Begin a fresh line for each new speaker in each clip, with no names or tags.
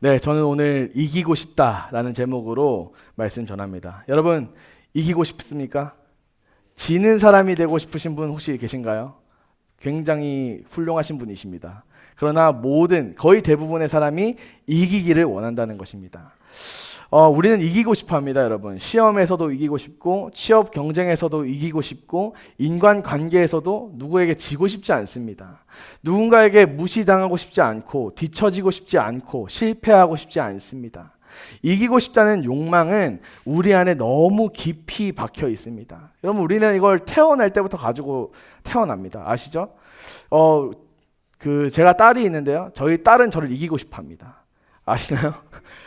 네, 저는 오늘 이기고 싶다라는 제목으로 말씀 전합니다. 여러분, 이기고 싶습니까? 지는 사람이 되고 싶으신 분 혹시 계신가요? 굉장히 훌륭하신 분이십니다. 그러나 거의 대부분의 사람이 이기기를 원한다는 것입니다. 우리는 이기고 싶어 합니다, 여러분. 시험에서도 이기고 싶고, 취업 경쟁에서도 이기고 싶고, 인간 관계에서도 누구에게 지고 싶지 않습니다. 누군가에게 무시당하고 싶지 않고, 뒤처지고 싶지 않고, 실패하고 싶지 않습니다. 이기고 싶다는 욕망은 우리 안에 너무 깊이 박혀 있습니다. 여러분, 우리는 이걸 태어날 때부터 가지고 태어납니다. 아시죠? 제가 딸이 있는데요. 저희 딸은 저를 이기고 싶어 합니다. 아시나요?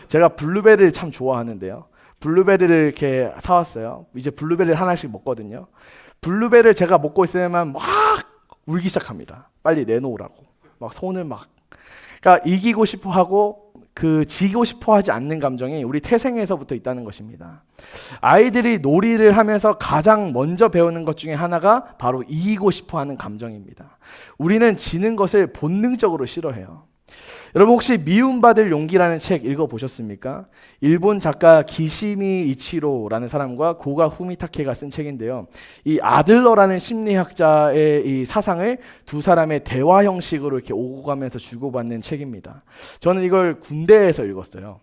제가 블루베리를 참 좋아하는데요. 블루베리를 이렇게 사왔어요. 이제 블루베리를 하나씩 먹거든요. 블루베리를 제가 먹고 있으면 막 울기 시작합니다. 빨리 내놓으라고. 막 손을 막. 그러니까 이기고 싶어 하고 지고 싶어 하지 않는 감정이 우리 태생에서부터 있다는 것입니다. 아이들이 놀이를 하면서 가장 먼저 배우는 것 중에 하나가 바로 이기고 싶어 하는 감정입니다. 우리는 지는 것을 본능적으로 싫어해요. 여러분 혹시 미움받을 용기라는 책 읽어보셨습니까? 일본 작가 기시미 이치로라는 사람과 고가 후미타케가 쓴 책인데요. 이 아들러라는 심리학자의 이 사상을 두 사람의 대화 형식으로 이렇게 오고 가면서 주고받는 책입니다. 저는 이걸 군대에서 읽었어요.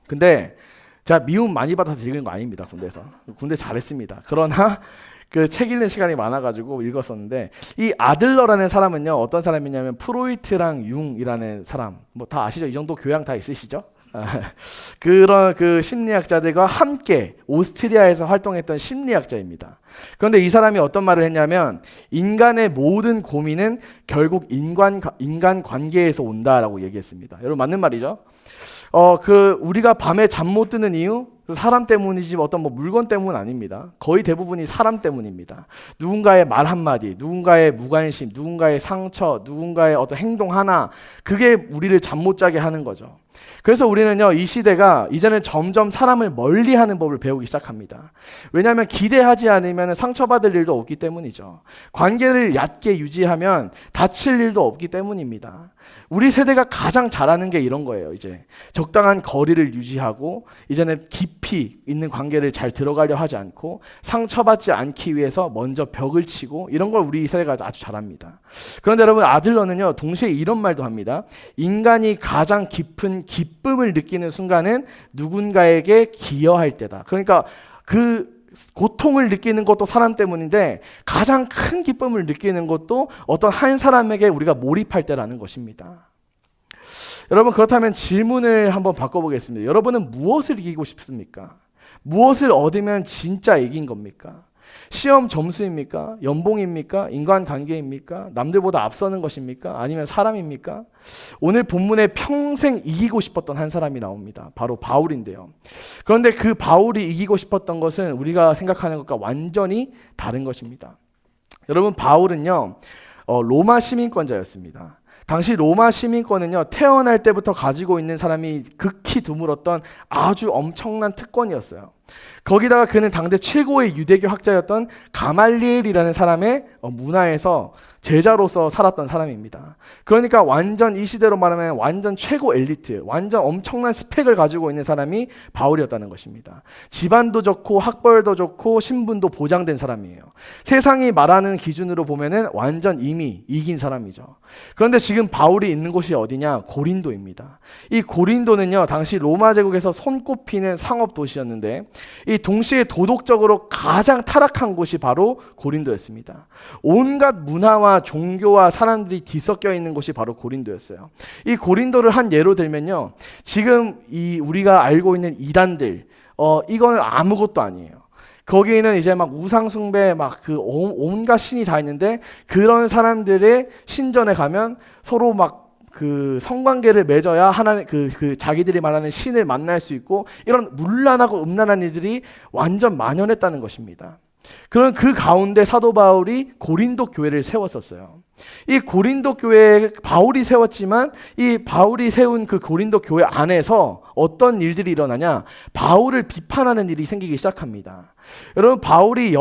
근데 제가 미움 많이 받아서 읽은 거 아닙니다. 군대 잘했습니다. 그러나 그 책 읽는 시간이 많아가지고 읽었었는데, 이 아들러라는 사람은요, 어떤 사람이냐면 프로이트랑 융이라는 사람, 뭐 다 아시죠? 이 정도 교양 다 있으시죠? 그런 그 심리학자들과 함께 오스트리아에서 활동했던 심리학자입니다. 그런데 이 사람이 어떤 말을 했냐면, 인간의 모든 고민은 결국 인간 관계에서 온다라고 얘기했습니다. 여러분 맞는 말이죠? 우리가 밤에 잠 못 드는 이유? 사람 때문이지 어떤 물건 때문은 아닙니다. 거의 대부분이 사람 때문입니다. 누군가의 말 한마디, 누군가의 무관심, 누군가의 상처, 누군가의 어떤 행동 하나, 그게 우리를 잠 못 자게 하는 거죠. 그래서 우리는요, 이 시대가 이제는 점점 사람을 멀리하는 법을 배우기 시작합니다. 왜냐하면 기대하지 않으면 상처받을 일도 없기 때문이죠. 관계를 얕게 유지하면 다칠 일도 없기 때문입니다. 우리 세대가 가장 잘하는 게 이런 거예요. 이제 적당한 거리를 유지하고, 이제는 깊이 있는 관계를 잘 들어가려 하지 않고, 상처받지 않기 위해서 먼저 벽을 치고, 이런 걸 우리 세대가 아주 잘합니다. 그런데 여러분, 아들러는요, 동시에 이런 말도 합니다. 인간이 가장 깊은 기쁨을 느끼는 순간은 누군가에게 기여할 때다. 그러니까 그 고통을 느끼는 것도 사람 때문인데, 가장 큰 기쁨을 느끼는 것도 어떤 한 사람에게 우리가 몰입할 때라는 것입니다. 여러분, 그렇다면 질문을 한번 바꿔보겠습니다. 여러분은 무엇을 이기고 싶습니까? 무엇을 얻으면 진짜 이긴 겁니까? 시험 점수입니까? 연봉입니까? 인간관계입니까? 남들보다 앞서는 것입니까? 아니면 사람입니까? 오늘 본문에 평생 이기고 싶었던 한 사람이 나옵니다. 바로 바울인데요. 그런데 그 바울이 이기고 싶었던 것은 우리가 생각하는 것과 완전히 다른 것입니다. 여러분, 바울은요, 로마 시민권자였습니다. 당시 로마 시민권은요, 태어날 때부터 가지고 있는 사람이 극히 드물었던 아주 엄청난 특권이었어요. 거기다가 그는 당대 최고의 유대교 학자였던 가말리엘이라는 사람의 문화에서 제자로서 살았던 사람입니다. 그러니까 완전 이 시대로 말하면 완전 최고 엘리트, 완전 엄청난 스펙을 가지고 있는 사람이 바울이었다는 것입니다. 집안도 좋고 학벌도 좋고 신분도 보장된 사람이에요. 세상이 말하는 기준으로 보면은 완전 이미 이긴 사람이죠. 그런데 지금 바울이 있는 곳이 어디냐? 고린도입니다. 이 고린도는요, 당시 로마 제국에서 손꼽히는 상업 도시였는데, 이 동시에 도덕적으로 가장 타락한 곳이 바로 고린도였습니다. 온갖 문화와 종교와 사람들이 뒤섞여 있는 곳이 바로 고린도였어요. 이 고린도를 한 예로 들면요, 지금 우리가 알고 있는 이단들, 이거는 아무것도 아니에요. 거기에는 이제 막 우상숭배, 막 온갖 신이 다 있는데, 그런 사람들의 신전에 가면 서로 막 성관계를 맺어야 하나님, 자기들이 말하는 신을 만날 수 있고, 이런 문란하고 음란한 일들이 완전 만연했다는 것입니다. 그런 그 가운데 사도 바울이 고린도 교회를 세웠었어요. 이 고린도 교회에 바울이 세웠지만, 이 바울이 세운 그 고린도 교회 안에서 어떤 일들이 일어나냐? 바울을 비판하는 일이 생기기 시작합니다. 여러분, 바울이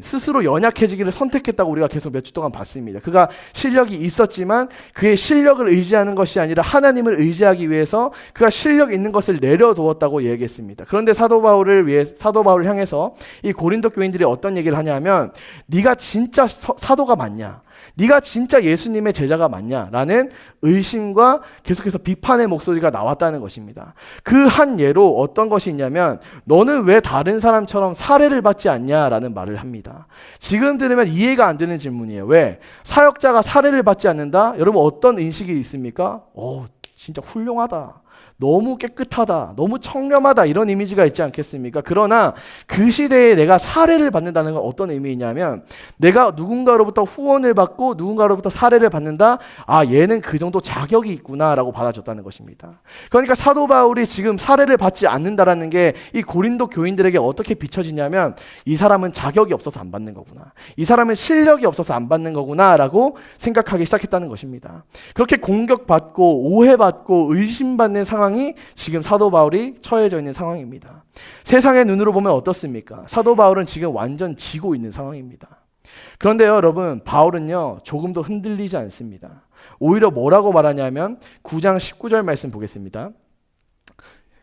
스스로 연약해지기를 선택했다고 우리가 계속 몇 주 동안 봤습니다. 그가 실력이 있었지만 그의 실력을 의지하는 것이 아니라 하나님을 의지하기 위해서 그가 실력 있는 것을 내려두었다고 얘기했습니다. 그런데 사도 바울을 향해서 이 고린도 교인들이 어떤 얘기를 하냐면, 네가 진짜 사도가 맞냐? 네가 진짜 예수님의 제자가 맞냐? 라는 의심과 계속해서 비판의 목소리가 나왔다는 것입니다. 그 한 예로 어떤 것이 있냐면, 너는 왜 다른 사람처럼 살해를 받지 않냐? 라는 말을 합니다. 지금 들으면 이해가 안 되는 질문이에요. 왜? 사역자가 살해를 받지 않는다? 여러분, 어떤 인식이 있습니까? 진짜 훌륭하다, 너무 깨끗하다, 너무 청렴하다, 이런 이미지가 있지 않겠습니까? 그러나 그 시대에 내가 살해를 받는다는 건 어떤 의미이냐면, 내가 누군가로부터 후원을 받고 누군가로부터 살해를 받는다, 얘는 그 정도 자격이 있구나 라고 받아줬다는 것입니다. 그러니까 사도 바울이 지금 살해를 받지 않는다라는 게 이 고린도 교인들에게 어떻게 비춰지냐면, 이 사람은 자격이 없어서 안 받는 거구나, 이 사람은 실력이 없어서 안 받는 거구나 라고 생각하기 시작했다는 것입니다. 그렇게 공격받고 오해받고 의심받는 상황이 지금 사도 바울이 처해져 있는 상황입니다. 세상의 눈으로 보면 어떻습니까? 사도 바울은 지금 완전 지고 있는 상황입니다. 그런데요, 여러분, 바울은요 조금도 흔들리지 않습니다. 오히려 뭐라고 말하냐면 9장 19절 말씀 보겠습니다.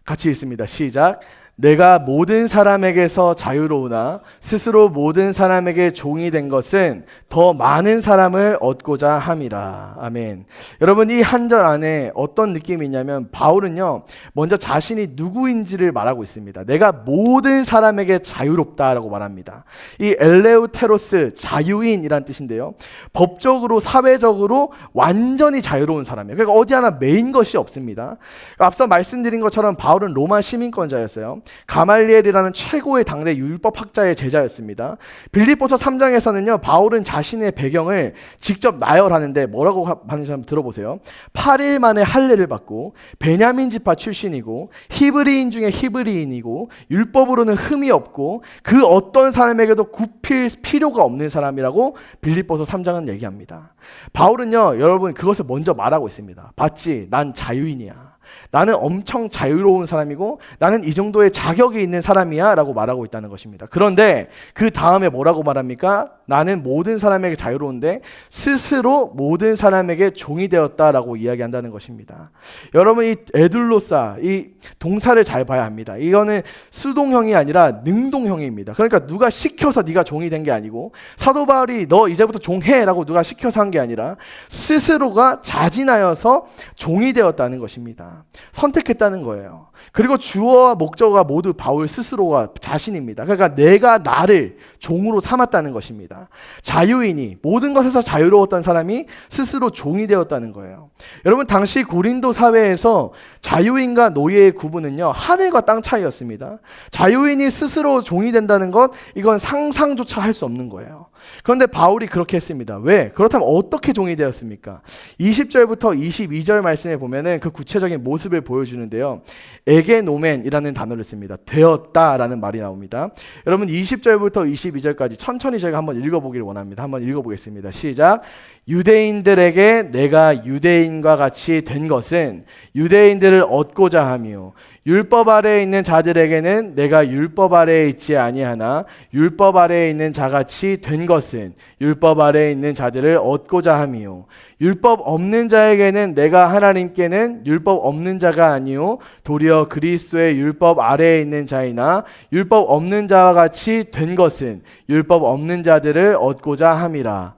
같이 읽습니다. 시작. 내가 모든 사람에게서 자유로우나 스스로 모든 사람에게 종이 된 것은 더 많은 사람을 얻고자 함이라. 아멘. 여러분, 이 한 절 안에 어떤 느낌이 있냐면, 바울은요 먼저 자신이 누구인지를 말하고 있습니다. 내가 모든 사람에게 자유롭다라고 말합니다. 이 엘레우테로스, 자유인이란 뜻인데요, 법적으로 사회적으로 완전히 자유로운 사람이에요. 그러니까 어디 하나 매인 것이 없습니다. 앞서 말씀드린 것처럼 바울은 로마 시민권자였어요. 가말리엘이라는 최고의 당대 율법학자의 제자였습니다. 빌립보서 3장에서는요 바울은 자신의 배경을 직접 나열하는데 뭐라고 하는지 한번 들어보세요. 8일 만에 할례를 받고 베냐민 지파 출신이고 히브리인 중에 히브리인이고 율법으로는 흠이 없고 그 어떤 사람에게도 굽힐 필요가 없는 사람이라고 빌립보서 3장은 얘기합니다. 바울은요 여러분 그것을 먼저 말하고 있습니다. 봤지? 난 자유인이야. 나는 엄청 자유로운 사람이고 나는 이 정도의 자격이 있는 사람이야 라고 말하고 있다는 것입니다. 그런데 그 다음에 뭐라고 말합니까? 나는 모든 사람에게 자유로운데 스스로 모든 사람에게 종이 되었다라고 이야기한다는 것입니다. 여러분, 이 에둘로사, 이 동사를 잘 봐야 합니다. 이거는 수동형이 아니라 능동형입니다. 그러니까 누가 시켜서 네가 종이 된 게 아니고, 사도 바울이 너 이제부터 종해라고 누가 시켜서 한 게 아니라 스스로가 자진하여서 종이 되었다는 것입니다. 선택했다는 거예요. 그리고 주어와 목적어가 모두 바울 스스로가 자신입니다. 그러니까 내가 나를 종으로 삼았다는 것입니다. 자유인이, 모든 것에서 자유로웠던 사람이 스스로 종이 되었다는 거예요. 여러분, 당시 고린도 사회에서 자유인과 노예의 구분은요 하늘과 땅 차이였습니다. 자유인이 스스로 종이 된다는 것, 이건 상상조차 할 수 없는 거예요. 그런데 바울이 그렇게 했습니다. 왜? 그렇다면 어떻게 종이 되었습니까? 20절부터 22절 말씀에 보면은 그 구체적인 모습을 보여주는데요, 에게노멘이라는 단어를 씁니다. 되었다라는 말이 나옵니다. 여러분, 20절부터 22절까지 천천히 저희가 한번 읽어보기를 원합니다. 한번 읽어보겠습니다. 시작. 유대인들에게 내가 유대인과 같이 된 것은 유대인들을 얻고자 하며, 율법 아래에 있는 자들에게는 내가 율법 아래에 있지 아니하나 율법 아래에 있는 자같이 된 것은 율법 아래에 있는 자들을 얻고자 하며, 율법 없는 자에게는 내가 하나님께는 율법 없는 자가 아니요 도리어 그리스도의 율법 아래에 있는 자이나 율법 없는 자와 같이 된 것은 율법 없는 자들을 얻고자 함이라.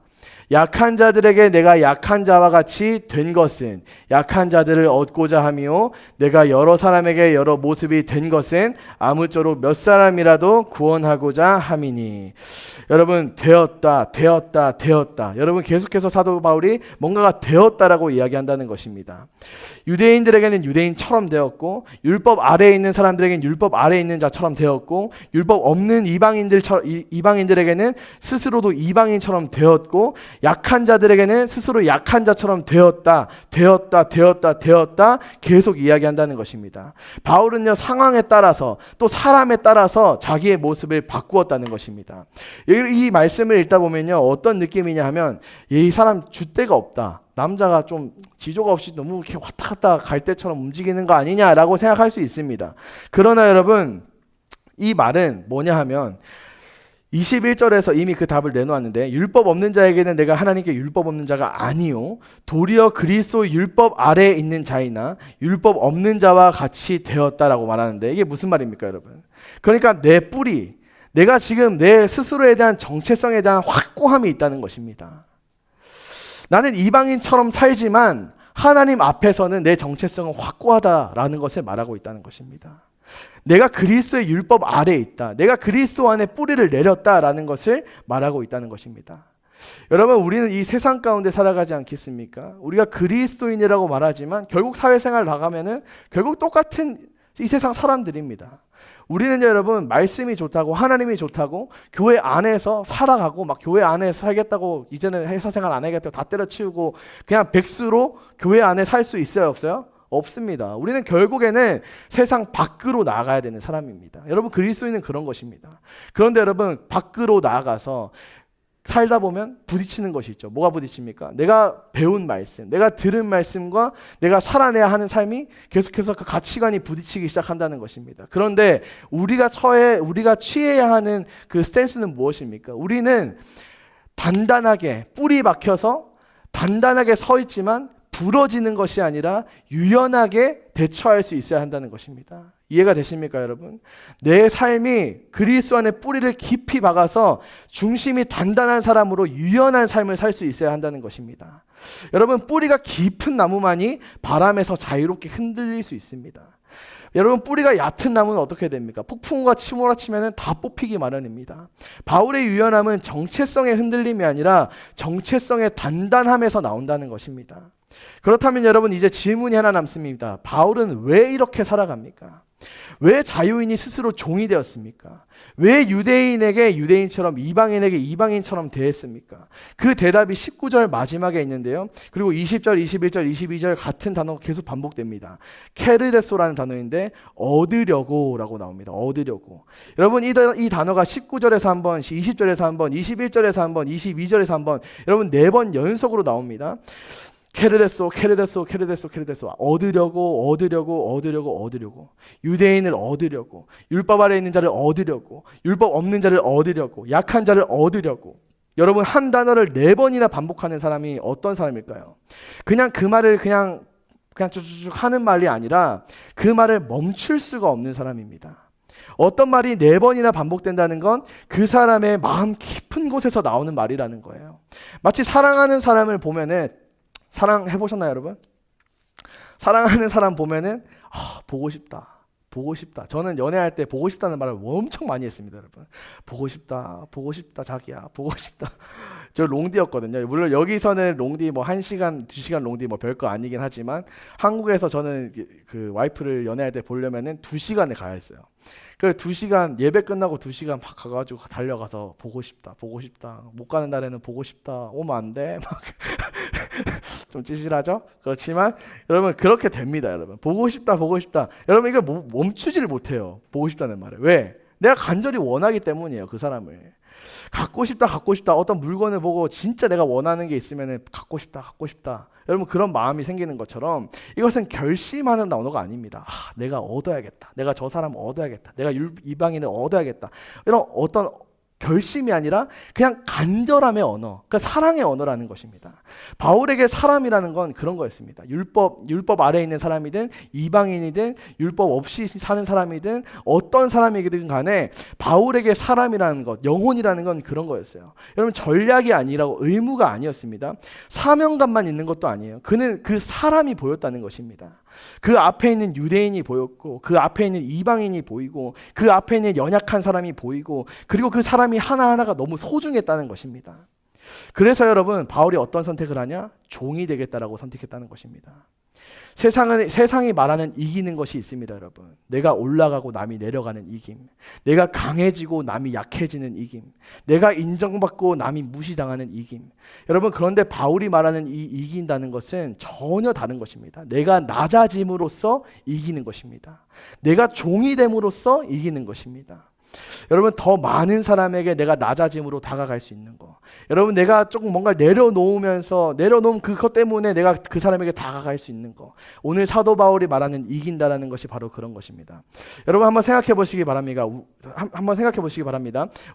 약한 자들에게 내가 약한 자와 같이 된 것은 약한 자들을 얻고자 하며, 내가 여러 사람에게 여러 모습이 된 것은 아무쪼록 몇 사람이라도 구원하고자 함이니. 여러분, 되었다. 여러분, 계속해서 사도 바울이 뭔가가 되었다라고 이야기한다는 것입니다. 유대인들에게는 유대인처럼 되었고, 율법 아래에 있는 사람들에게는 율법 아래에 있는 자처럼 되었고, 율법 없는 이방인들에게는 스스로도 이방인처럼 되었고, 약한 자들에게는 스스로 약한 자처럼 되었다 계속 이야기한다는 것입니다. 바울은요 상황에 따라서 또 사람에 따라서 자기의 모습을 바꾸었다는 것입니다. 이 말씀을 읽다 보면요 어떤 느낌이냐 하면, 이 사람 줏대가 없다, 남자가 좀 지조가 없이 너무 이렇게 왔다 갔다 갈 때처럼 움직이는 거 아니냐라고 생각할 수 있습니다. 그러나 여러분, 이 말은 뭐냐 하면 21절에서 이미 그 답을 내놓았는데 율법 없는 자에게는 내가 하나님께 율법 없는 자가 아니요 도리어 그리스도 율법 아래에 있는 자이나 율법 없는 자와 같이 되었다라고 말하는데 이게 무슨 말입니까 여러분? 그러니까 내 뿌리, 내가 지금 내 스스로에 대한 정체성에 대한 확고함이 있다는 것입니다. 나는 이방인처럼 살지만 하나님 앞에서는 내 정체성은 확고하다라는 것을 말하고 있다는 것입니다. 내가 그리스도의 율법 아래에 있다. 내가 그리스도 안에 뿌리를 내렸다라는 것을 말하고 있다는 것입니다. 여러분, 우리는 이 세상 가운데 살아가지 않겠습니까? 우리가 그리스도인이라고 말하지만 결국 사회생활 나가면은 결국 똑같은 이 세상 사람들입니다. 우리는 여러분 말씀이 좋다고 하나님이 좋다고 교회 안에서 살아가고 막 교회 안에서 살겠다고 이제는 회사생활 안 하겠다고 다 때려치우고 그냥 백수로 교회 안에 살 수 있어요 없어요? 없습니다. 우리는 결국에는 세상 밖으로 나가야 되는 사람입니다. 여러분 그리스도인은 그런 것입니다. 그런데 여러분 밖으로 나가서 살다 보면 부딪히는 것이 있죠. 뭐가 부딪힙니까? 내가 배운 말씀, 내가 들은 말씀과 내가 살아내야 하는 삶이 계속해서 그 가치관이 부딪히기 시작한다는 것입니다. 그런데 우리가 취해야 하는 그 스탠스는 무엇입니까? 우리는 단단하게 뿌리 박혀서 단단하게 서 있지만 부러지는 것이 아니라 유연하게 대처할 수 있어야 한다는 것입니다. 이해가 되십니까 여러분? 내 삶이 그리스도 안에 뿌리를 깊이 박아서 중심이 단단한 사람으로 유연한 삶을 살 수 있어야 한다는 것입니다. 여러분 뿌리가 깊은 나무만이 바람에서 자유롭게 흔들릴 수 있습니다. 여러분 뿌리가 얕은 나무는 어떻게 됩니까? 폭풍과 침몰아치면 다 뽑히기 마련입니다. 바울의 유연함은 정체성의 흔들림이 아니라 정체성의 단단함에서 나온다는 것입니다. 그렇다면 여러분 이제 질문이 하나 남습니다. 바울은 왜 이렇게 살아갑니까? 왜 자유인이 스스로 종이 되었습니까? 왜 유대인에게 유대인처럼 이방인에게 이방인처럼 대했습니까? 그 대답이 19절 마지막에 있는데요. 그리고 20절, 21절, 22절 같은 단어가 계속 반복됩니다. 케르데소라는 단어인데 얻으려고 라고 나옵니다. 얻으려고. 여러분 이 단어가 19절에서 한 번, 20절에서 한 번, 21절에서 한 번, 22절에서 한 번 여러분 4번 연속으로 나옵니다. 케르데소 얻으려고 유대인을 얻으려고 율법 아래 있는 자를 얻으려고 율법 없는 자를 얻으려고 약한 자를 얻으려고. 여러분 한 단어를 4번이나 반복하는 사람이 어떤 사람일까요? 그냥 그 말을 그냥 쭉쭉 하는 말이 아니라 그 말을 멈출 수가 없는 사람입니다. 어떤 말이 4번이나 반복된다는 건 그 사람의 마음 깊은 곳에서 나오는 말이라는 거예요. 마치 사랑하는 사람을 보면은 사랑해보셨나요 여러분? 사랑하는 사람 보면은 보고 싶다. 저는 연애할 때 보고 싶다는 말을 엄청 많이 했습니다 여러분. 보고 싶다 자기야 보고 싶다. 저 롱디였거든요. 물론 여기서는 롱디 뭐 1시간 2시간 롱디 뭐 별거 아니긴 하지만 한국에서 저는 그 와이프를 연애할 때 보려면은 2시간을 가야 했어요. 그 2시간 예배 끝나고 2시간 막 가가지고 달려가서 보고 싶다 못 가는 날에는 보고 싶다 오면 안 돼 막 좀 찌질하죠? 그렇지만 여러분 그렇게 됩니다 여러분. 보고 싶다 여러분 이거 멈추지를 못해요. 보고 싶다는 말을. 왜? 내가 간절히 원하기 때문이에요. 그 사람을 갖고 싶다 어떤 물건을 보고 진짜 내가 원하는 게 있으면 갖고 싶다 여러분 그런 마음이 생기는 것처럼 이것은 결심하는 언어가 아닙니다. 내가 얻어야겠다, 내가 저 사람을 얻어야겠다, 내가 이방인을 얻어야겠다 이런 어떤 결심이 아니라 그냥 간절함의 언어, 그러니까 사랑의 언어라는 것입니다. 바울에게 사람이라는 건 그런 거였습니다. 율법 아래에 있는 사람이든 이방인이든 율법 없이 사는 사람이든 어떤 사람이든 간에 바울에게 사람이라는 것, 영혼이라는 건 그런 거였어요. 여러분 전략이 아니라고 의무가 아니었습니다. 사명감만 있는 것도 아니에요. 그는 그 사람이 보였다는 것입니다. 그 앞에 있는 유대인이 보였고 그 앞에 있는 이방인이 보이고 그 앞에 있는 연약한 사람이 보이고 그리고 그 사람이 하나하나가 너무 소중했다는 것입니다. 그래서 여러분 바울이 어떤 선택을 하냐? 종이 되겠다라고 선택했다는 것입니다. 세상이 말하는 이기는 것이 있습니다 여러분. 내가 올라가고 남이 내려가는 이김, 내가 강해지고 남이 약해지는 이김, 내가 인정받고 남이 무시당하는 이김. 여러분 그런데 바울이 말하는 이 이긴다는 것은 전혀 다른 것입니다. 내가 낮아짐으로써 이기는 것입니다. 내가 종이 됨으로써 이기는 것입니다. 여러분 더 많은 사람에게 내가 낮아짐으로 다가갈 수 있는 거. 여러분 내가 조금 뭔가 내려놓은 그것 때문에 내가 그 사람에게 다가갈 수 있는 거. 오늘 사도 바울이 말하는 이긴다라는 것이 바로 그런 것입니다. 여러분 한번 생각해 보시기 바랍니다.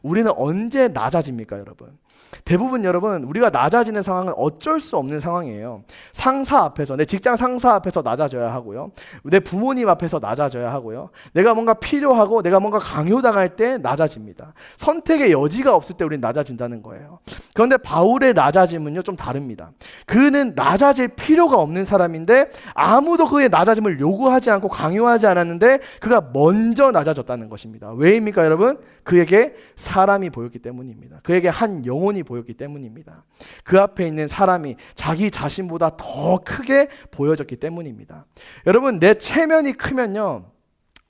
우리는 언제 낮아집니까, 여러분? 대부분 여러분 우리가 낮아지는 상황은 어쩔 수 없는 상황이에요. 상사 앞에서, 내 직장 상사 앞에서 낮아져야 하고요. 내 부모님 앞에서 낮아져야 하고요. 내가 뭔가 필요하고 내가 뭔가 강요당할 때 낮아집니다. 선택의 여지가 없을 때 우리는 낮아진다는 거예요. 그런데 바울의 낮아짐은요 좀 다릅니다. 그는 낮아질 필요가 없는 사람인데 아무도 그의 낮아짐을 요구하지 않고 강요하지 않았는데 그가 먼저 낮아졌다는 것입니다. 왜입니까, 여러분? 그에게 사람이 보였기 때문입니다. 그에게 한 영혼이 보였기 때문입니다. 그 앞에 있는 사람이 자기 자신보다 더 크게 보여졌기 때문입니다. 여러분 내 체면이 크면요,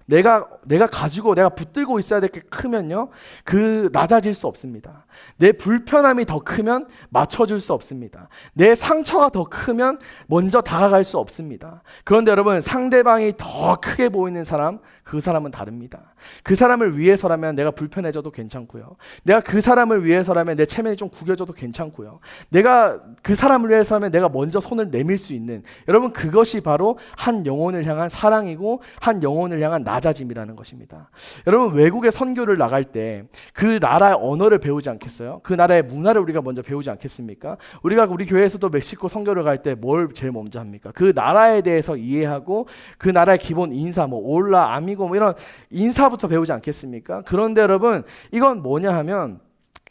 내가 가지고 내가 붙들고 있어야 될 게 크면요, 그 낮아질 수 없습니다. 내 불편함이 더 크면 맞춰줄 수 없습니다. 내 상처가 더 크면 먼저 다가갈 수 없습니다. 그런데 여러분 상대방이 더 크게 보이는 사람, 그 사람은 다릅니다. 그 사람을 위해서라면 내가 불편해져도 괜찮고요. 내가 그 사람을 위해서라면 내 체면이 좀 구겨져도 괜찮고요. 내가 그 사람을 위해서라면 내가 먼저 손을 내밀 수 있는, 여러분 그것이 바로 한 영혼을 향한 사랑이고 한 영혼을 향한 낮아짐이라는 것입니다. 여러분 외국에 선교를 나갈 때 그 나라의 언어를 배우지 않겠어요? 그 나라의 문화를 우리가 먼저 배우지 않겠습니까? 우리가 우리 교회에서도 멕시코 선교를 갈 때 뭘 제일 먼저 합니까? 그 나라에 대해서 이해하고 그 나라의 기본 인사, 뭐 올라, 아미고 뭐 이런 인사부터 배우지 않겠습니까? 그런데 여러분 이건 뭐냐 하면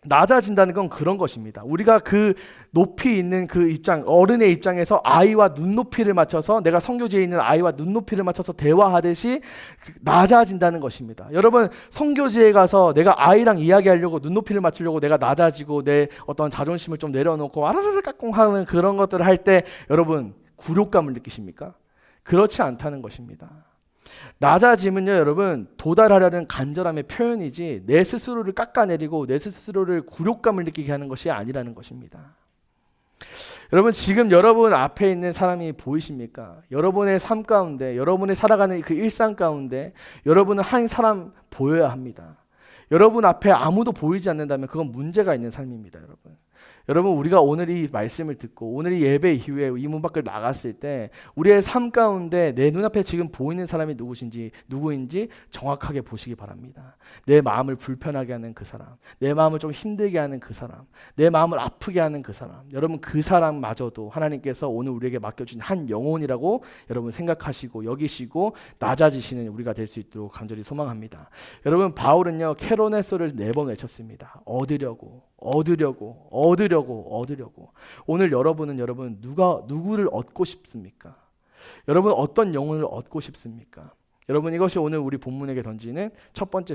낮아진다는 건 그런 것입니다. 우리가 그 높이 있는 그 입장, 어른의 입장에서 아이와 눈높이를 맞춰서, 내가 선교지에 있는 아이와 눈높이를 맞춰서 대화하듯이 낮아진다는 것입니다. 여러분 선교지에 가서 내가 아이랑 이야기하려고 눈높이를 맞추려고 내가 낮아지고 내 어떤 자존심을 좀 내려놓고 아라라라 까꿍 하는 그런 것들을 할 때 여러분 굴욕감을 느끼십니까? 그렇지 않다는 것입니다. 낮아짐은요 여러분 도달하려는 간절함의 표현이지 내 스스로를 깎아내리고 내 스스로를 굴욕감을 느끼게 하는 것이 아니라는 것입니다. 여러분 지금 여러분 앞에 있는 사람이 보이십니까? 여러분의 삶 가운데, 여러분이 살아가는 그 일상 가운데 여러분은 한 사람 보여야 합니다. 여러분 앞에 아무도 보이지 않는다면 그건 문제가 있는 삶입니다. 여러분 우리가 오늘 이 말씀을 듣고 오늘 이 예배 이후에 이 문 밖을 나갔을 때 우리의 삶 가운데 내 눈앞에 지금 보이는 사람이 누구인지 정확하게 보시기 바랍니다. 내 마음을 불편하게 하는 그 사람, 내 마음을 좀 힘들게 하는 그 사람, 내 마음을 아프게 하는 그 사람, 여러분 그 사람마저도 하나님께서 오늘 우리에게 맡겨준 한 영혼이라고 여러분 생각하시고 여기시고 낮아지시는 우리가 될 수 있도록 간절히 소망합니다. 여러분 바울은요 케로네소를 4번 외쳤습니다. 얻으려고. 오늘 여러분은 누구를 얻고 싶습니까? 여러분 어떤 영혼을 얻고 싶습니까? 여러분 이것이 오늘 우리 본문에게 던지는 첫 번째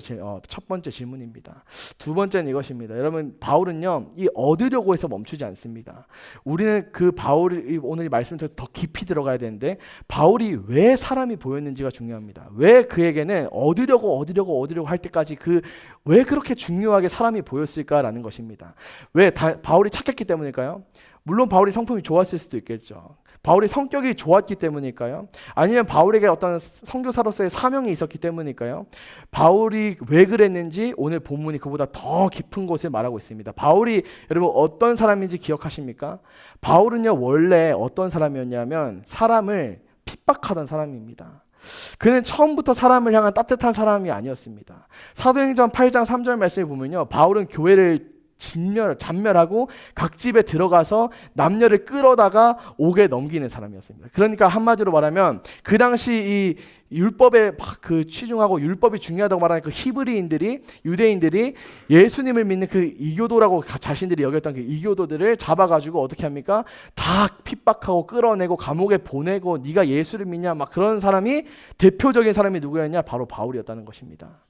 질문입니다. 두 번째는 이것입니다. 여러분 바울은요 이 얻으려고 해서 멈추지 않습니다. 우리는 그 바울이 오늘 말씀을 더 깊이 들어가야 되는데 바울이 왜 사람이 보였는지가 중요합니다. 왜 그에게는 얻으려고 할 때까지 왜 그렇게 중요하게 사람이 보였을까라는 것입니다. 왜 바울이 착했기 때문일까요? 물론 바울이 성품이 좋았을 수도 있겠죠. 바울이 성격이 좋았기 때문일까요? 아니면 바울에게 어떤 선교사로서의 사명이 있었기 때문일까요? 바울이 왜 그랬는지 오늘 본문이 그보다 더 깊은 곳을 말하고 있습니다. 바울이 여러분 어떤 사람인지 기억하십니까? 바울은요 원래 어떤 사람이었냐면 사람을 핍박하던 사람입니다. 그는 처음부터 사람을 향한 따뜻한 사람이 아니었습니다. 사도행전 8장 3절 말씀을 보면요 바울은 교회를 잔멸하고 각 집에 들어가서 남녀를 끌어다가 옥에 넘기는 사람이었습니다. 그러니까 한마디로 말하면 그 당시 이 율법에 그 치중하고 율법이 중요하다고 말하는 그 유대인들이 예수님을 믿는 그 이교도라고 자신들이 여겼던 그 이교도들을 잡아가지고 어떻게 합니까? 다 핍박하고 끌어내고 감옥에 보내고 네가 예수를 믿냐 막 그런 사람이, 대표적인 사람이 누구였냐? 바로 바울이었다는 것입니다.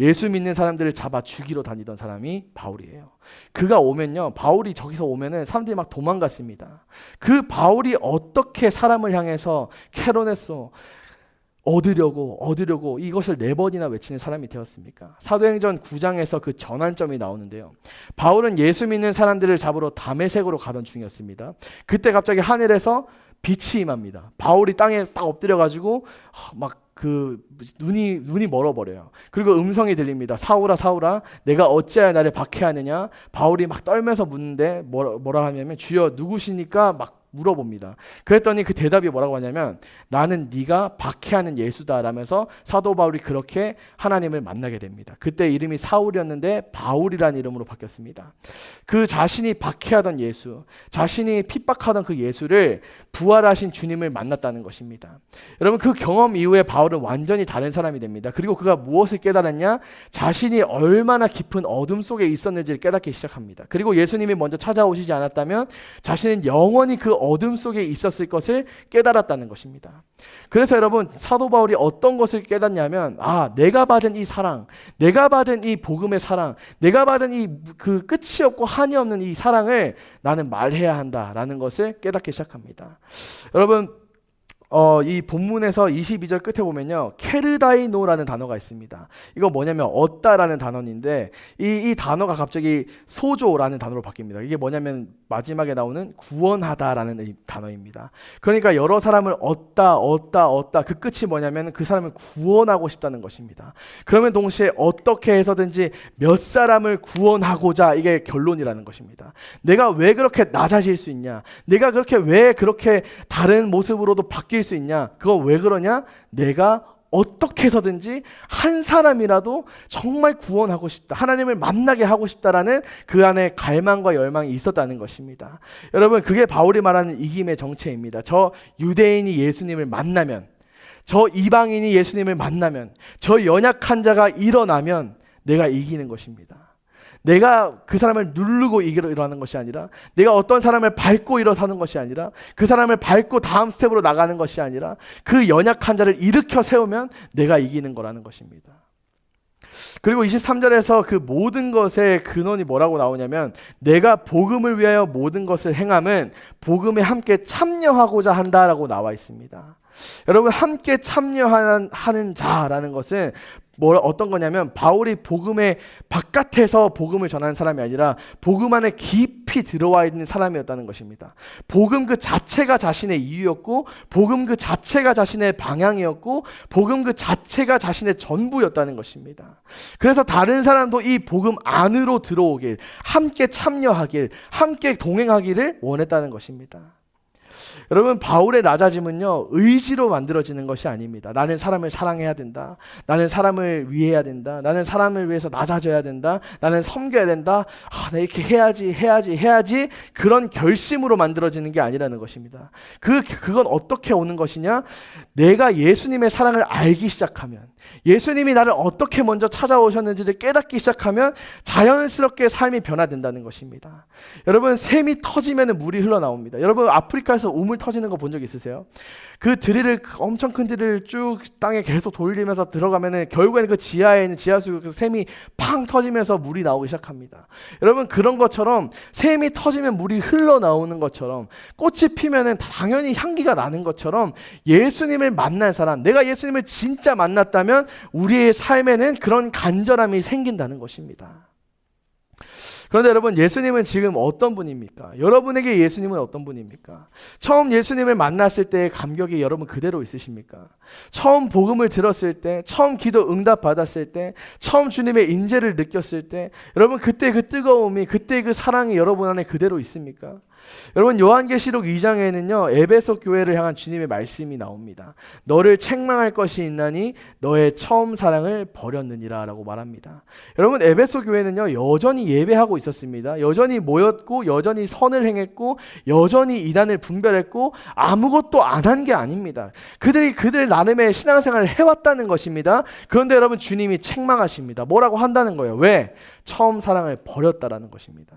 예수 믿는 사람들을 잡아 죽이러 다니던 사람이 바울이에요. 그가 오면요 바울이 저기서 오면은 사람들이 막 도망갔습니다. 그 바울이 어떻게 사람을 향해서 캐로네소 얻으려고 이것을 4번이나 외치는 사람이 되었습니까? 사도행전 9장에서 그 전환점이 나오는데요. 바울은 예수 믿는 사람들을 잡으러 다메섹으로 가던 중이었습니다. 그때 갑자기 하늘에서 빛이 임합니다. 바울이 땅에 딱 엎드려가지고 막 눈이 멀어버려요. 그리고 음성이 들립니다. 사울아 사울아 내가 어찌하여 나를 박해하느냐. 바울이 막 떨면서 묻는데 뭐라 하냐면 주여 누구시니까 막 물어봅니다. 그랬더니 그 대답이 뭐라고 하냐면 나는 네가 박해하는 예수다 라면서 사도 바울이 그렇게 하나님을 만나게 됩니다. 그때 이름이 사울이었는데 바울이라는 이름으로 바뀌었습니다. 그 자신이 박해하던 예수, 자신이 핍박하던 그 예수를 부활하신 주님을 만났다는 것입니다. 여러분 그 경험 이후에 바울은 완전히 다른 사람이 됩니다. 그리고 그가 무엇을 깨달았냐? 자신이 얼마나 깊은 어둠 속에 있었는지를 깨닫기 시작합니다. 그리고 예수님이 먼저 찾아오시지 않았다면 자신은 영원히 그 어둠 속에 있었을 것을 깨달았다는 것입니다. 그래서 여러분 사도 바울이 어떤 것을 깨닫냐면 내가 받은 이 사랑, 내가 받은 이 복음의 사랑, 내가 받은 이 그 끝이 없고 한이 없는 이 사랑을 나는 말해야 한다라는 것을 깨닫기 시작합니다. 여러분 이 본문에서 22절 끝에 보면요 케르다이노라는 단어가 있습니다. 이거 뭐냐면 얻다라는 단어인데 이 단어가 갑자기 소조라는 단어로 바뀝니다. 이게 뭐냐면 마지막에 나오는 구원하다라는 단어입니다. 그러니까 여러 사람을 얻다 그 끝이 뭐냐면 그 사람을 구원하고 싶다는 것입니다. 그러면 동시에 어떻게 해서든지 몇 사람을 구원하고자 이게 결론이라는 것입니다. 내가 왜 그렇게 낮아질 수 있냐? 내가 왜 그렇게 다른 모습으로도 바뀔 수 있냐? 그거 왜 그러냐? 내가 어떻게 해서든지 한 사람이라도 정말 구원하고 싶다. 하나님을 만나게 하고 싶다라는 그 안에 갈망과 열망이 있었다는 것입니다. 여러분 그게 바울이 말하는 이김의 정체입니다. 저 유대인이 예수님을 만나면, 저 이방인이 예수님을 만나면, 저 연약한 자가 일어나면 내가 이기는 것입니다. 내가 그 사람을 누르고 일어나는 것이 아니라, 내가 어떤 사람을 밟고 일어서는 것이 아니라, 그 사람을 밟고 다음 스텝으로 나가는 것이 아니라 그 연약한 자를 일으켜 세우면 내가 이기는 거라는 것입니다. 그리고 23절에서 그 모든 것의 근원이 뭐라고 나오냐면 내가 복음을 위하여 모든 것을 행함은 복음에 함께 참여하고자 한다라고 나와 있습니다. 여러분 함께 참여하는 자라는 것은 어떤 거냐면 바울이 복음의 바깥에서 복음을 전하는 사람이 아니라 복음 안에 깊이 들어와 있는 사람이었다는 것입니다. 복음 그 자체가 자신의 이유였고, 복음 그 자체가 자신의 방향이었고, 복음 그 자체가 자신의 전부였다는 것입니다. 그래서 다른 사람도 이 복음 안으로 들어오길, 함께 참여하길, 함께 동행하기를 원했다는 것입니다. 여러분 바울의 낮아짐은요 의지로 만들어지는 것이 아닙니다. 나는 사람을 사랑해야 된다, 나는 사람을 위해야 된다, 나는 사람을 위해서 낮아져야 된다, 나는 섬겨야 된다, 나 이렇게 해야지 그런 결심으로 만들어지는 게 아니라는 것입니다. 그건 어떻게 오는 것이냐? 내가 예수님의 사랑을 알기 시작하면, 예수님이 나를 어떻게 먼저 찾아오셨는지를 깨닫기 시작하면 자연스럽게 삶이 변화된다는 것입니다. 여러분 샘이 터지면 물이 흘러나옵니다. 여러분 아프리카에서 우물 터지는 거 본 적 있으세요? 그 드릴을 엄청 큰 드릴을 쭉 땅에 계속 돌리면서 들어가면은 결국에는 그 지하에 있는 지하수 그 샘이 팡 터지면서 물이 나오기 시작합니다. 여러분 그런 것처럼 샘이 터지면 물이 흘러나오는 것처럼, 꽃이 피면은 당연히 향기가 나는 것처럼 예수님을 만난 사람, 내가 예수님을 진짜 만났다면 우리의 삶에는 그런 간절함이 생긴다는 것입니다. 그런데 여러분 예수님은 지금 어떤 분입니까? 여러분에게 예수님은 어떤 분입니까? 처음 예수님을 만났을 때의 감격이 여러분 그대로 있으십니까? 처음 복음을 들었을 때, 처음 기도 응답 받았을 때, 처음 주님의 인재를 느꼈을 때 여러분 그때 그 뜨거움이, 그때 그 사랑이 여러분 안에 그대로 있습니까? 여러분 요한계시록 2장에는요 에베소 교회를 향한 주님의 말씀이 나옵니다. 너를 책망할 것이 있나니 너의 처음 사랑을 버렸느니라 라고 말합니다. 여러분 에베소 교회는요 여전히 예배하고 있었습니다. 여전히 모였고, 여전히 선을 행했고, 여전히 이단을 분별했고, 아무것도 안 한 게 아닙니다. 그들 나름의 신앙생활을 해왔다는 것입니다. 그런데 여러분 주님이 책망하십니다. 뭐라고 한다는 거예요? 왜? 처음 사랑을 버렸다라는 것입니다.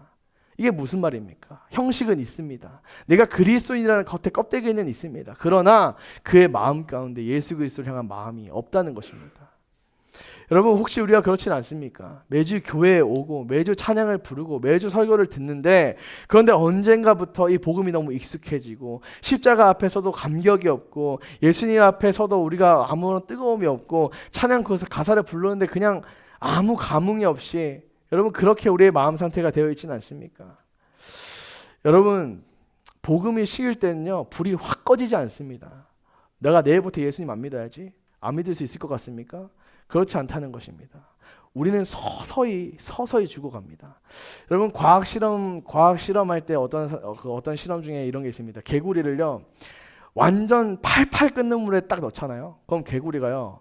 이게 무슨 말입니까? 형식은 있습니다. 내가 그리스도인이라는 겉에 껍데기는 있습니다. 그러나 그의 마음 가운데 예수 그리스도를 향한 마음이 없다는 것입니다. 여러분 혹시 우리가 그렇진 않습니까? 매주 교회에 오고 매주 찬양을 부르고 매주 설교를 듣는데, 그런데 언젠가부터 이 복음이 너무 익숙해지고 십자가 앞에서도 감격이 없고 예수님 앞에서도 우리가 아무런 뜨거움이 없고 찬양 가사를 부르는데 그냥 아무 감흥이 없이, 여러분 그렇게 우리의 마음 상태가 되어 있지는 않습니까? 여러분 복음이 식을 때는요, 불이 확 꺼지지 않습니다. 내가 내일부터 예수님 안 믿어야지. 안 믿을 수 있을 것 같습니까? 그렇지 않다는 것입니다. 우리는 서서히 죽어갑니다. 여러분, 과학 실험할 때 어떤 실험 중에 이런 게 있습니다. 개구리를요, 완전 팔팔 끓는 물에 딱 넣잖아요. 그럼 개구리가요,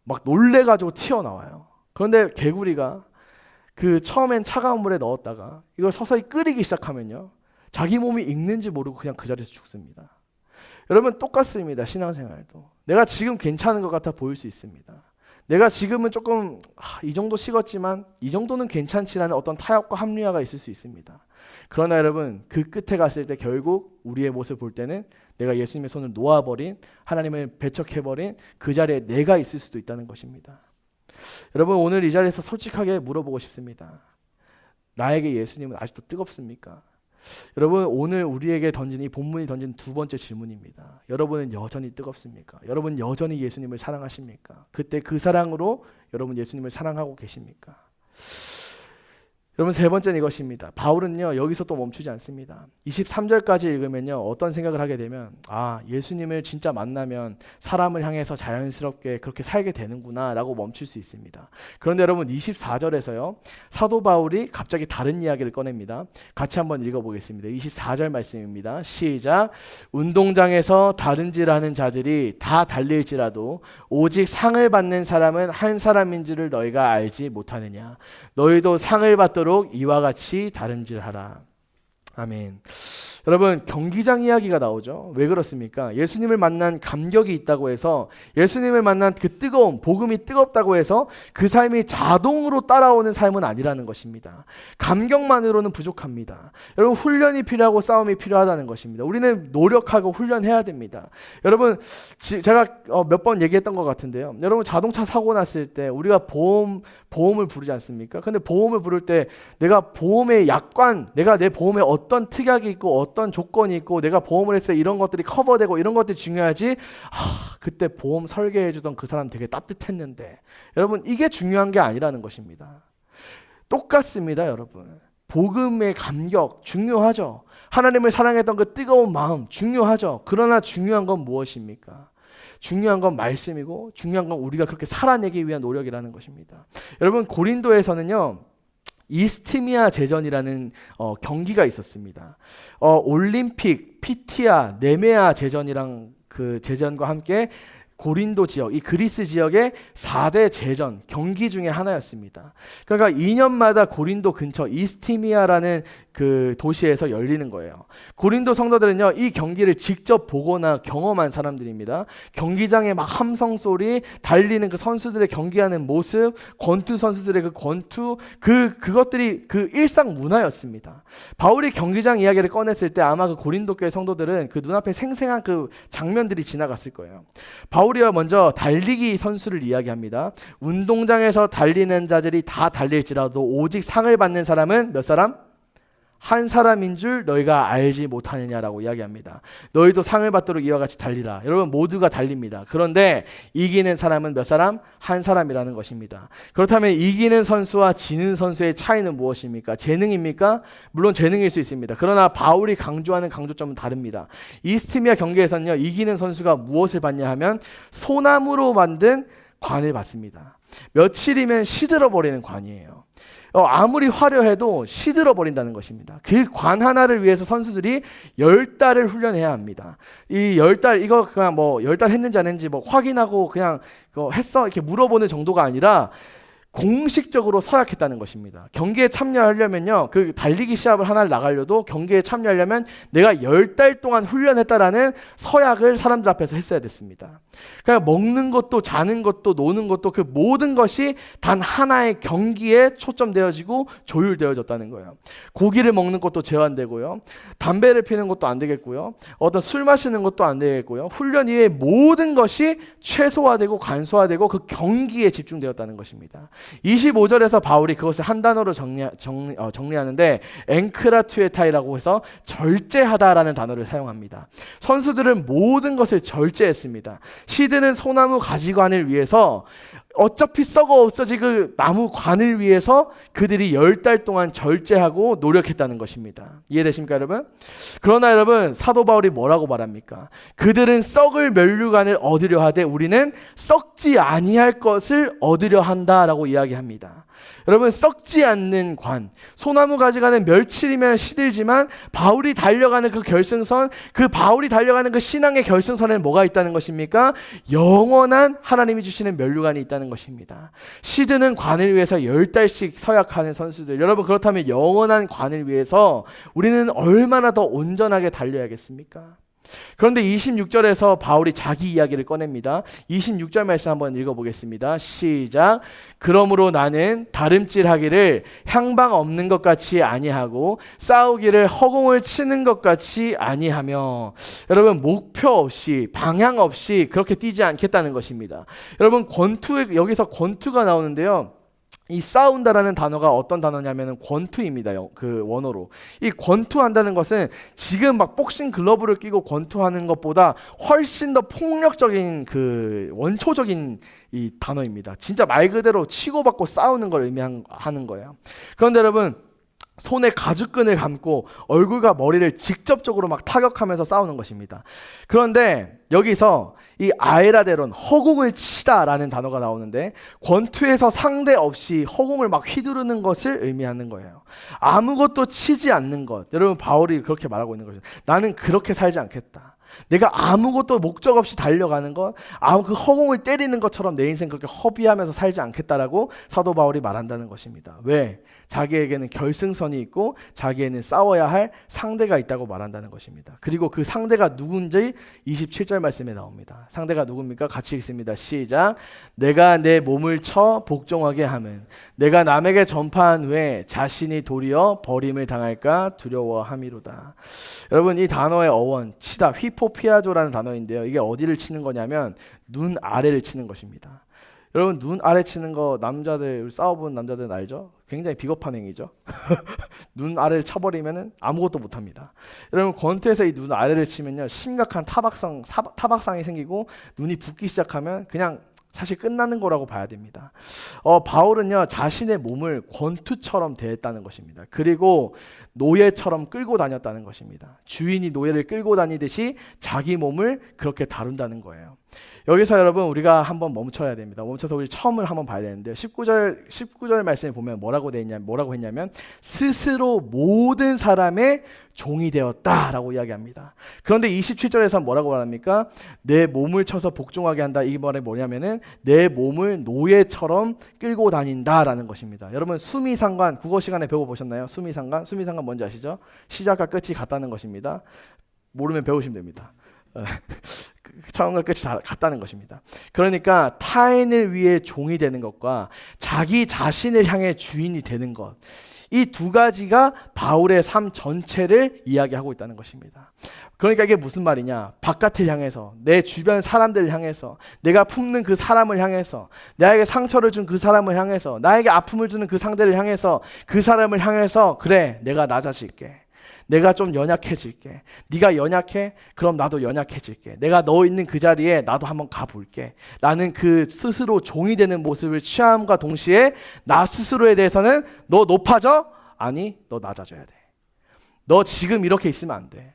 막 놀래가지고 튀어나와요. 그런데 개구리가 그 처음엔 차가운 물에 넣었다가 이걸 서서히 끓이기 시작하면요, 자기 몸이 익는지 모르고 그냥 그 자리에서 죽습니다. 여러분, 똑같습니다. 신앙생활도. 내가 지금 괜찮은 것 같아 보일 수 있습니다. 내가 지금은 조금 이 정도 식었지만 이 정도는 괜찮지라는 어떤 타협과 합리화가 있을 수 있습니다. 그러나 여러분, 그 끝에 갔을 때 결국 우리의 모습을 볼 때는 내가 예수님의 손을 놓아버린, 하나님을 배척해버린 그 자리에 내가 있을 수도 있다는 것입니다. 여러분, 오늘 이 자리에서 솔직하게 물어보고 싶습니다. 나에게 예수님은 아직도 뜨겁습니까? 여러분, 오늘 우리에게 던진 이 본문이 던진 두 번째 질문입니다. 여러분은 여전히 뜨겁습니까? 여러분 여전히 예수님을 사랑하십니까? 그때 그 사랑으로 여러분 예수님을 사랑하고 계십니까? 여러분, 세 번째는 이것입니다. 바울은요, 여기서 또 멈추지 않습니다. 23절까지 읽으면요, 어떤 생각을 하게 되면, 예수님을 진짜 만나면 사람을 향해서 자연스럽게 그렇게 살게 되는구나 라고 멈출 수 있습니다. 그런데 여러분, 24절에서요, 사도 바울이 갑자기 다른 이야기를 꺼냅니다. 같이 한번 읽어보겠습니다. 24절 말씀입니다. 시작. 운동장에서 다른질하는 자들이 다 달릴지라도 오직 상을 받는 사람은 한 사람인 줄을 너희가 알지 못하느냐. 너희도 상을 받도록 이와 같이 다름질하라. 아멘. 여러분, 경기장 이야기가 나오죠. 왜 그렇습니까? 예수님을 만난 감격이 있다고 해서, 예수님을 만난 그 뜨거움, 복음이 뜨겁다고 해서 그 삶이 자동으로 따라오는 삶은 아니라는 것입니다. 감격만으로는 부족합니다. 여러분, 훈련이 필요하고 싸움이 필요하다는 것입니다. 우리는 노력하고 훈련해야 됩니다. 여러분, 제가 몇 번 얘기했던 것 같은데요. 여러분, 자동차 사고 났을 때 우리가 보험을 부르지 않습니까? 근데 보험을 부를 때 내가 보험의 약관, 내가 내 보험에 어떤 특약이 있고 어떤 조건이 있고 내가 보험을 했을 때 이런 것들이 커버되고 이런 것들이 중요하지. 그때 보험 설계해 주던 그 사람 되게 따뜻했는데. 여러분, 이게 중요한 게 아니라는 것입니다. 똑같습니다, 여러분. 복음의 감격 중요하죠. 하나님을 사랑했던 그 뜨거운 마음 중요하죠. 그러나 중요한 건 무엇입니까? 중요한 건 말씀이고 중요한 건 우리가 그렇게 살아내기 위한 노력이라는 것입니다. 여러분, 고린도에서는요, 이스티미아 제전이라는 경기가 있었습니다. 올림픽, 피티아, 네메아 제전이랑 그 제전과 함께 고린도 지역, 이 그리스 지역의 4대 제전, 경기 중에 하나였습니다. 그러니까 2년마다 고린도 근처 이스티미아라는 그 도시에서 열리는 거예요. 고린도 성도들은요, 이 경기를 직접 보거나 경험한 사람들입니다. 경기장의 막 함성 소리, 달리는 그 선수들의 경기하는 모습, 권투 선수들의 그 권투, 그것들이 그 일상 문화였습니다. 바울이 경기장 이야기를 꺼냈을 때 아마 그 고린도 교회 성도들은 그 눈앞에 생생한 그 장면들이 지나갔을 거예요. 바울이와 먼저 달리기 선수를 이야기합니다. 운동장에서 달리는 자들이 다 달릴지라도 오직 상을 받는 사람은 몇 사람? 한 사람인 줄 너희가 알지 못하느냐라고 이야기합니다. 너희도 상을 받도록 이와 같이 달리라. 여러분, 모두가 달립니다. 그런데 이기는 사람은 몇 사람? 한 사람이라는 것입니다. 그렇다면 이기는 선수와 지는 선수의 차이는 무엇입니까? 재능입니까? 물론 재능일 수 있습니다. 그러나 바울이 강조하는 강조점은 다릅니다. 이스티미아 경기에서는요, 이기는 선수가 무엇을 받냐 하면 소나무로 만든 관을 받습니다. 며칠이면 시들어버리는 관이에요. 아무리 화려해도 시들어 버린다는 것입니다. 그 관 하나를 위해서 선수들이 10달을 훈련해야 합니다. 이 10달, 이거 그냥 뭐 10달 했는지 안 했는지 뭐 확인하고 그냥 했어 이렇게 물어보는 정도가 아니라 공식적으로 서약했다는 것입니다. 경기에 참여하려면요, 그 달리기 시합을 하나를 나가려도 경기에 참여하려면 내가 10달 동안 훈련했다라는 서약을 사람들 앞에서 했어야 됐습니다. 그러니까 먹는 것도 자는 것도 노는 것도 그 모든 것이 단 하나의 경기에 초점되어지고 조율되어졌다는 거예요. 고기를 먹는 것도 제한되고요, 담배를 피는 것도 안 되겠고요, 어떤 술 마시는 것도 안 되겠고요, 훈련 이외의 모든 것이 최소화되고 간소화되고 그 경기에 집중되었다는 것입니다. 25절에서 바울이 그것을 한 단어로 정리하는데 엔크라투에타이라고 해서 절제하다라는 단어를 사용합니다. 선수들은 모든 것을 절제했습니다. 시드는 소나무 가지관을 위해서 어차피 썩어 없어질 그 나무 관을 위해서 그들이 10달 동안 절제하고 노력했다는 것입니다. 이해되십니까 여러분? 그러나 여러분 사도 바울이 뭐라고 말합니까? 그들은 썩을 면류관을 얻으려 하되 우리는 썩지 아니할 것을 얻으려 한다라고 이야기합니다. 여러분 썩지 않는 관, 소나무 가지가는 멸치이면 시들지만 바울이 달려가는 그 결승선, 그 바울이 달려가는 그 신앙의 결승선에는 뭐가 있다는 것입니까? 영원한 하나님이 주시는 면류관이 있다는 것입니다. 시드는 관을 위해서 10달씩 서약하는 선수들, 여러분 그렇다면 영원한 관을 위해서 우리는 얼마나 더 온전하게 달려야겠습니까? 그런데 26절에서 바울이 자기 이야기를 꺼냅니다. 26절 말씀 한번 읽어보겠습니다. 시작. 그러므로 나는 다름질하기를 향방 없는 것 같이 아니하고 싸우기를 허공을 치는 것 같이 아니하며, 여러분 목표 없이 방향 없이 그렇게 뛰지 않겠다는 것입니다. 여러분 여기서 권투가 나오는데요. 이 싸운다라는 단어가 어떤 단어냐면 권투입니다. 그 원어로. 이 권투한다는 것은 지금 막 복싱 글러브를 끼고 권투하는 것보다 훨씬 더 폭력적인 그 원초적인 이 단어입니다. 진짜 말 그대로 치고받고 싸우는 걸 의미하는 거예요. 그런데 여러분 손에 가죽끈을 감고 얼굴과 머리를 직접적으로 막 타격하면서 싸우는 것입니다. 그런데 여기서 이 아에라데론, 허공을 치다라는 단어가 나오는데 권투에서 상대 없이 허공을 막 휘두르는 것을 의미하는 거예요. 아무것도 치지 않는 것. 여러분 바울이 그렇게 말하고 있는 거죠. 나는 그렇게 살지 않겠다. 내가 아무것도 목적 없이 달려가는 것, 그 허공을 때리는 것처럼 내 인생 그렇게 허비하면서 살지 않겠다라고 사도 바울이 말한다는 것입니다. 왜? 자기에게는 결승선이 있고 자기에는 싸워야 할 상대가 있다고 말한다는 것입니다. 그리고 그 상대가 누군지 27절 말씀에 나옵니다. 상대가 누굽니까? 같이 읽습니다. 시작. 내가 내 몸을 쳐 복종하게 함은 내가 남에게 전파한 후에 자신이 도리어 버림을 당할까 두려워함이로다. 여러분 이 단어의 어원 치다, 휘포피아조라는 단어인데요. 이게 어디를 치는 거냐면 눈 아래를 치는 것입니다. 여러분 눈 아래 치는 거 남자들, 싸워본 남자들은 알죠? 굉장히 비겁한 행위죠. 눈 아래를 쳐버리면 아무것도 못합니다. 여러분 권투에서 이 눈 아래를 치면요 심각한 타박상이 생기고 눈이 붓기 시작하면 그냥 사실 끝나는 거라고 봐야 됩니다. 바울은요 자신의 몸을 권투처럼 대했다는 것입니다. 그리고 노예처럼 끌고 다녔다는 것입니다. 주인이 노예를 끌고 다니듯이 자기 몸을 그렇게 다룬다는 거예요. 여기서 여러분 우리가 한번 멈춰야 됩니다. 멈춰서 우리 처음을 한번 봐야 되는데 19절 말씀에 보면 뭐라고 했냐면 스스로 모든 사람의 종이 되었다라고 이야기합니다. 그런데 27절에서 뭐라고 말합니까? 내 몸을 쳐서 복종하게 한다. 이 말이 뭐냐면은 내 몸을 노예처럼 끌고 다닌다라는 것입니다. 여러분 수미상관 국어 시간에 배워보셨나요? 수미상관 뭔지 아시죠? 시작과 끝이 같다는 것입니다. 모르면 배우시면 됩니다. 처음과 끝이 다 같다는 것입니다. 그러니까 타인을 위해 종이 되는 것과 자기 자신을 향해 주인이 되는 것, 이 두 가지가 바울의 삶 전체를 이야기하고 있다는 것입니다. 그러니까 이게 무슨 말이냐? 바깥을 향해서, 내 주변 사람들을 향해서, 내가 품는 그 사람을 향해서, 나에게 상처를 준 그 사람을 향해서, 나에게 아픔을 주는 그 상대를 향해서, 그 사람을 향해서 그래 내가 낮아질게, 내가 좀 연약해질게, 네가 연약해? 그럼 나도 연약해질게, 내가 너 있는 그 자리에 나도 한번 가볼게 라는 그 스스로 종이 되는 모습을 취함과 동시에 나 스스로에 대해서는 너 높아져? 아니 너 낮아져야 돼. 너 지금 이렇게 있으면 안 돼.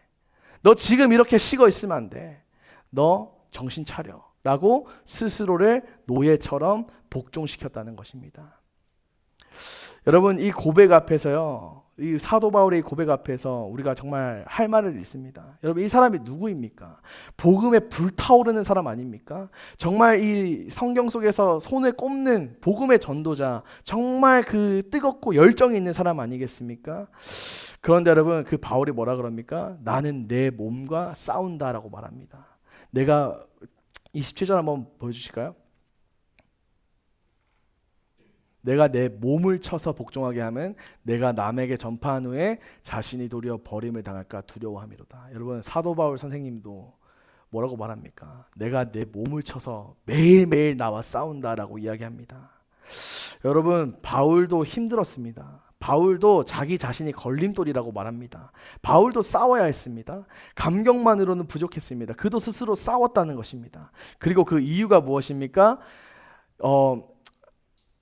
너 지금 이렇게 식어 있으면 안 돼. 너 정신 차려 라고 스스로를 노예처럼 복종시켰다는 것입니다. 여러분 이 고백 앞에서요, 이 사도 바울의 고백 앞에서 우리가 정말 할 말을 잃습니다. 여러분 이 사람이 누구입니까? 복음에 불타오르는 사람 아닙니까? 정말 이 성경 속에서 손에 꼽는 복음의 전도자, 정말 그 뜨겁고 열정이 있는 사람 아니겠습니까? 그런데 여러분 그 바울이 뭐라 그럽니까? 나는 내 몸과 싸운다라고 말합니다. 내가 27절 한번 보여주실까요? 내가 내 몸을 쳐서 복종하게 하면 내가 남에게 전파한 후에 자신이 도리어 버림을 당할까 두려워함이로다. 여러분 사도 바울 선생님도 뭐라고 말합니까? 내가 내 몸을 쳐서 매일매일 나와 싸운다라고 이야기합니다. 여러분 바울도 힘들었습니다. 바울도 자기 자신이 걸림돌이라고 말합니다. 바울도 싸워야 했습니다. 감격만으로는 부족했습니다. 그도 스스로 싸웠다는 것입니다. 그리고 그 이유가 무엇입니까?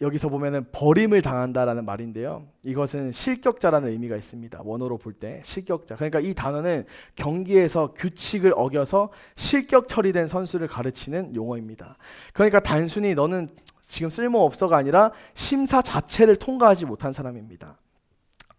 여기서 보면은 버림을 당한다라는 말인데요. 이것은 실격자라는 의미가 있습니다. 원어로 볼 때 실격자. 그러니까 이 단어는 경기에서 규칙을 어겨서 실격 처리된 선수를 가르치는 용어입니다. 그러니까 단순히 너는 지금 쓸모없어가 아니라 심사 자체를 통과하지 못한 사람입니다.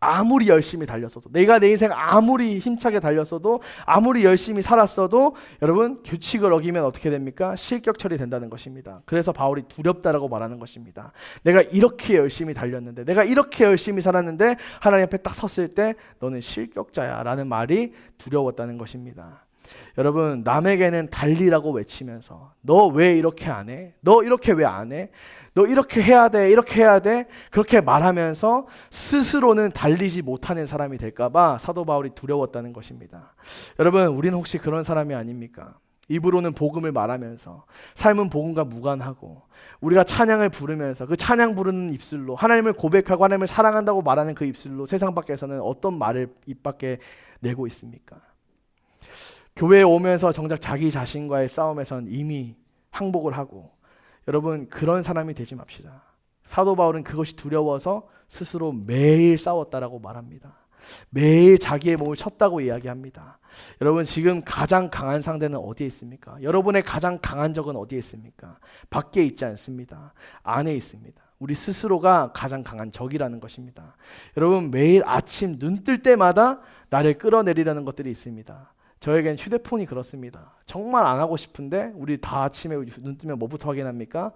아무리 열심히 달렸어도, 내가 내 인생 아무리 힘차게 달렸어도, 아무리 열심히 살았어도 여러분 규칙을 어기면 어떻게 됩니까? 실격 처리된다는 것입니다. 그래서 바울이 두렵다라고 말하는 것입니다. 내가 이렇게 열심히 달렸는데, 내가 이렇게 열심히 살았는데 하나님 앞에 딱 섰을 때 너는 실격자야 라는 말이 두려웠다는 것입니다. 여러분, 남에게는 달리라고 외치면서 너 왜 이렇게 안 해? 너 이렇게 왜 안 해? 너 이렇게 해야 돼, 이렇게 해야 돼, 그렇게 말하면서 스스로는 달리지 못하는 사람이 될까봐 사도 바울이 두려웠다는 것입니다. 여러분, 우리는 혹시 그런 사람이 아닙니까? 입으로는 복음을 말하면서 삶은 복음과 무관하고 우리가 찬양을 부르면서 그 찬양 부르는 입술로 하나님을 고백하고 하나님을 사랑한다고 말하는 그 입술로 세상 밖에서는 어떤 말을 입 밖에 내고 있습니까? 교회에 오면서 정작 자기 자신과의 싸움에선 이미 항복을 하고, 여러분 그런 사람이 되지 맙시다. 사도 바울은 그것이 두려워서 스스로 매일 싸웠다라고 말합니다. 매일 자기의 몸을 쳤다고 이야기합니다. 여러분, 지금 가장 강한 상대는 어디에 있습니까? 여러분의 가장 강한 적은 어디에 있습니까? 밖에 있지 않습니다. 안에 있습니다. 우리 스스로가 가장 강한 적이라는 것입니다. 여러분, 매일 아침 눈 뜰 때마다 나를 끌어내리려는 것들이 있습니다. 저에겐 휴대폰이 그렇습니다. 정말 안 하고 싶은데 우리 다 아침에 눈 뜨면 뭐부터 확인합니까?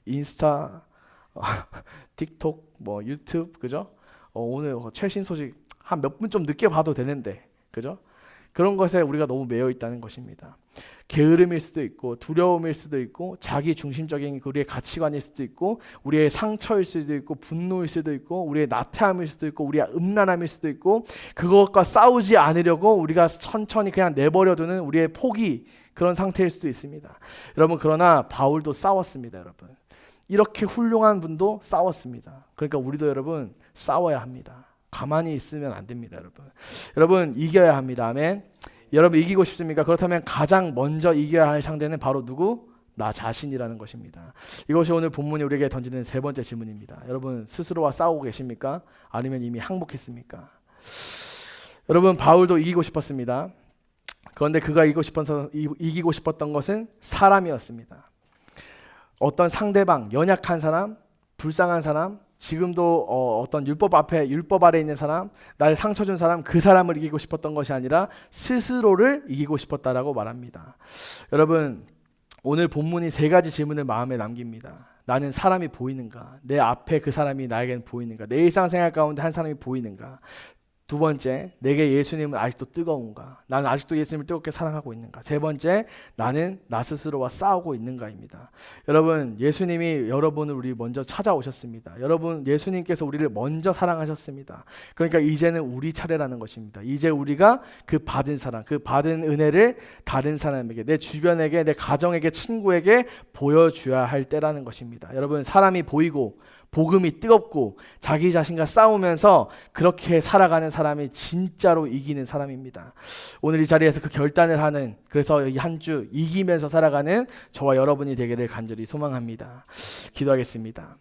인스타, 틱톡, 뭐 유튜브, 그죠? 오늘 최신 소식 한 몇 분 좀 늦게 봐도 되는데, 그죠? 그런 것에 우리가 너무 매여 있다는 것입니다. 게으름일 수도 있고 두려움일 수도 있고 자기 중심적인 우리의 가치관일 수도 있고 우리의 상처일 수도 있고 분노일 수도 있고 우리의 나태함일 수도 있고 우리의 음란함일 수도 있고 그것과 싸우지 않으려고 우리가 천천히 그냥 내버려두는 우리의 포기, 그런 상태일 수도 있습니다. 여러분, 그러나 바울도 싸웠습니다. 여러분, 이렇게 훌륭한 분도 싸웠습니다. 그러니까 우리도 여러분 싸워야 합니다. 가만히 있으면 안 됩니다. 여러분 이겨야 합니다. 아멘. 여러분 이기고 싶습니까? 그렇다면 가장 먼저 이겨야 할 상대는 바로 누구? 나 자신이라는 것입니다. 이것이 오늘 본문이 우리에게 던지는 세 번째 질문입니다. 여러분 스스로와 싸우고 계십니까? 아니면 이미 항복했습니까? 여러분, 바울도 이기고 싶었습니다. 그런데 그가 이기고 싶었던 것은 사람이었습니다. 어떤 상대방, 연약한 사람, 불쌍한 사람, 지금도 어떤 율법 아래 있는 사람, 나를 상처 준 사람, 그 사람을 이기고 싶었던 것이 아니라 스스로를 이기고 싶었다라고 말합니다. 여러분, 오늘 본문이 세 가지 질문을 마음에 남깁니다. 나는 사람이 보이는가? 내 앞에 그 사람이 나에게는 보이는가? 내 일상생활 가운데 한 사람이 보이는가? 두 번째, 내게 예수님은 아직도 뜨거운가? 나는 아직도 예수님을 뜨겁게 사랑하고 있는가? 세 번째, 나는 나 스스로와 싸우고 있는가입니다. 여러분, 예수님이 여러분을 우리 먼저 찾아오셨습니다. 여러분, 예수님께서 우리를 먼저 사랑하셨습니다. 그러니까 이제는 우리 차례라는 것입니다. 이제 우리가 그 받은 사랑, 그 받은 은혜를 다른 사람에게, 내 주변에게, 내 가정에게, 친구에게 보여줘야 할 때라는 것입니다. 여러분, 사람이 보이고 복음이 뜨겁고 자기 자신과 싸우면서 그렇게 살아가는 사람이 진짜로 이기는 사람입니다. 오늘 이 자리에서 그 결단을 하는, 그래서 이 한 주 이기면서 살아가는 저와 여러분이 되기를 간절히 소망합니다. 기도하겠습니다.